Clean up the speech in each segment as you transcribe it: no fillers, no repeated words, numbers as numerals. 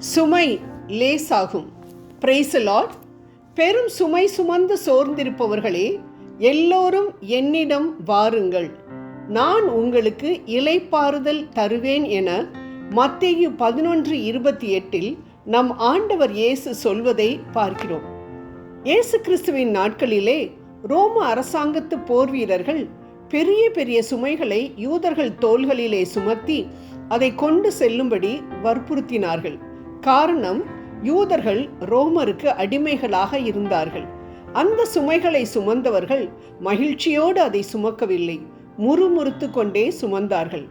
சுமை லேசாகும். Praise the Lord. பெரும் சுமை சுமந்து சோர்ந்திருப்பவர்களே, எல்லோரும் என்னிடம் வாருங்கள், நான் உங்களுக்கு இளைப்பாறுதல் தருவேன் என மத்தேயு 11:28 நம் ஆண்டவர் இயேசு சொல்வதை பார்க்கிறோம். இயேசு கிறிஸ்துவின் நாட்களிலே ரோம அரசாங்கத்து போர் வீரர்கள் பெரிய பெரிய சுமைகளை யூதர்கள் தோள்களிலே சுமத்தி அதை கொண்டு செல்லும்படி வற்புறுத்தினார்கள். காரணம், யூதர்கள் ரோமருக்கு அடிமைகளாக இருந்தார்கள். அந்த சுமைகளை சுமந்தவர்கள் மகிழ்ச்சியோடு அதை சுமக்கவில்லை, முறுமுறுத்து கொண்டே சுமந்தார்கள்.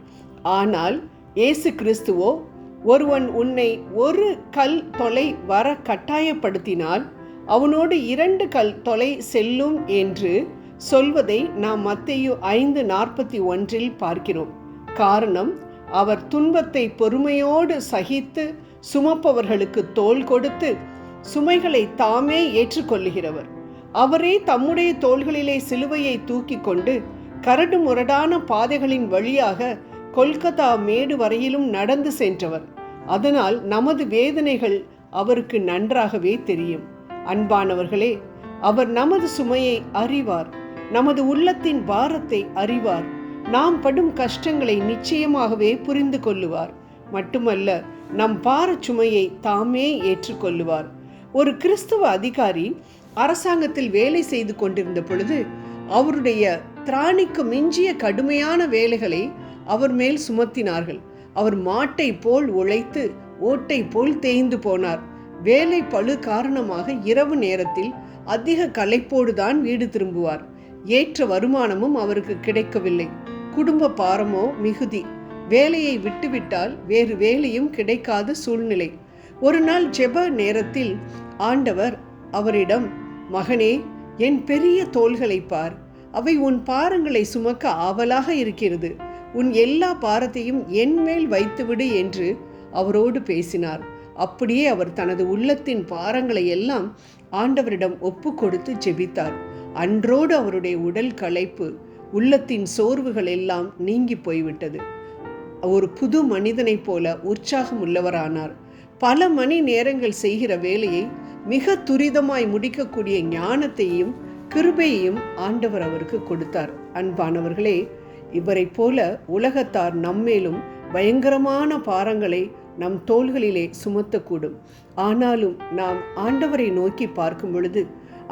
ஆனால் இயேசு கிறிஸ்துவோ, ஒருவன் உன்னை ஒரு கல் தொலை வர கட்டாயப்படுத்தினால் அவனோடு 2 கல் தொலை செல்லும் என்று சொல்வதை நாம் மத்தேயு 5:41 பார்க்கிறோம். காரணம், அவர் துன்பத்தை பொறுமையோடு சகித்து சுமப்பவர்களுக்கு தோள் கொடுத்து சுமைகளை தாமே ஏற்றுக்கொள்ளுகிறவர். அவரே தம்முடைய தோள்களிலே சிலுவையை தூக்கி கொண்டு கரடு முரடான பாதைகளின் வழியாக கொல்கத்தா மேடு வரையிலும் நடந்து சென்றவர். அதனால் நமது வேதனைகள் அவருக்கு நன்றாகவே தெரியும். அன்பானவர்களே, அவர் நமது சுமையை அறிவார், நமது உள்ளத்தின் பாரத்தை அறிவார், நாம் படும் கஷ்டங்களை நிச்சயமாகவே புரிந்து கொள்ளுவார். மட்டுமல்ல, நம் பாரச் சுமையை தாமே ஏற்றுக்கொள்ளுவார். ஒரு கிறிஸ்தவ அதிகாரி அரசாங்கத்தில் வேலை செய்து கொண்டிருந்த பொழுது அவருடைய திராணிக்கு மிஞ்சிய கடுமையான வேலைகளை அவர் மேல் சுமத்தினார்கள். அவர் மாட்டை போல் உழைத்து ஓட்டை போல் தேய்ந்து போனார். வேலை பளு காரணமாக இரவு நேரத்தில் அதிக களைப்போடுதான் வீடு திரும்புவார். ஏற்ற வருமானமும் அவருக்கு கிடைக்கவில்லை. குடும்ப பாரமோ மிகுதி. வேலையை விட்டுவிட்டால் வேறு வேலையும் கிடைக்காத சூழ்நிலை. ஒரு நாள் ஜெப நேரத்தில் ஆண்டவர் அவரிடம், மகனே, என் பெரிய தோள்களை பார், அவை உன் பாரங்களை சுமக்க ஆவலாக இருக்கிறது, உன் எல்லா பாரத்தையும் என் மேல் வைத்துவிடு என்று அவரோடு பேசினார். அப்படியே அவர் தனது உள்ளத்தின் பாரங்களை எல்லாம் ஆண்டவரிடம் ஒப்பு கொடுத்து ஜெபித்தார். அன்றோடு அவருடைய உடல் களைப்பு, உள்ளத்தின் சோர்வுகள் எல்லாம் நீங்கி போய்விட்டது. ஒரு புது மனிதனைப் போல உற்சாகம் உள்ளவரானார். பல மணி நேரங்கள் செய்கிற வேலையை மிக துரிதமாய் முடிக்கக்கூடிய ஞானத்தையும் கிருபையையும் ஆண்டவர் அவருக்கு கொடுத்தார். அன்பானவர்களே, இவரை போல உலகத்தார் நம்மேலும் பயங்கரமான பாரங்களை நம் தோள்களிலே சுமத்தக்கூடும். ஆனாலும் நாம் ஆண்டவரை நோக்கி பார்க்கும் பொழுது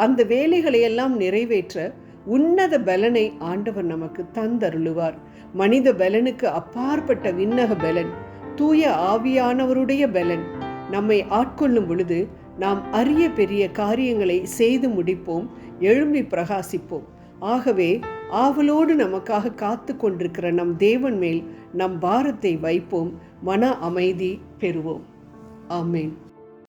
அந்த வேலைகளையெல்லாம் நிறைவேற்ற உன்னத பலனை ஆண்டவர் நமக்கு தந்தருளுவார். மனித பலனுக்கு அப்பாற்பட்ட விண்ணக பலன், தூய ஆவியானவருடைய பலன் நம்மை ஆட்கொள்ளும் பொழுது நாம் அரிய பெரிய காரியங்களை செய்து முடிப்போம், எழும்பி பிரகாசிப்போம். ஆகவே ஆவலோடு நமக்காக காத்து கொண்டிருக்கிற நம் தேவன் மேல் நம் பாரத்தை வைப்போம், மன அமைதி பெறுவோம். ஆமேன்.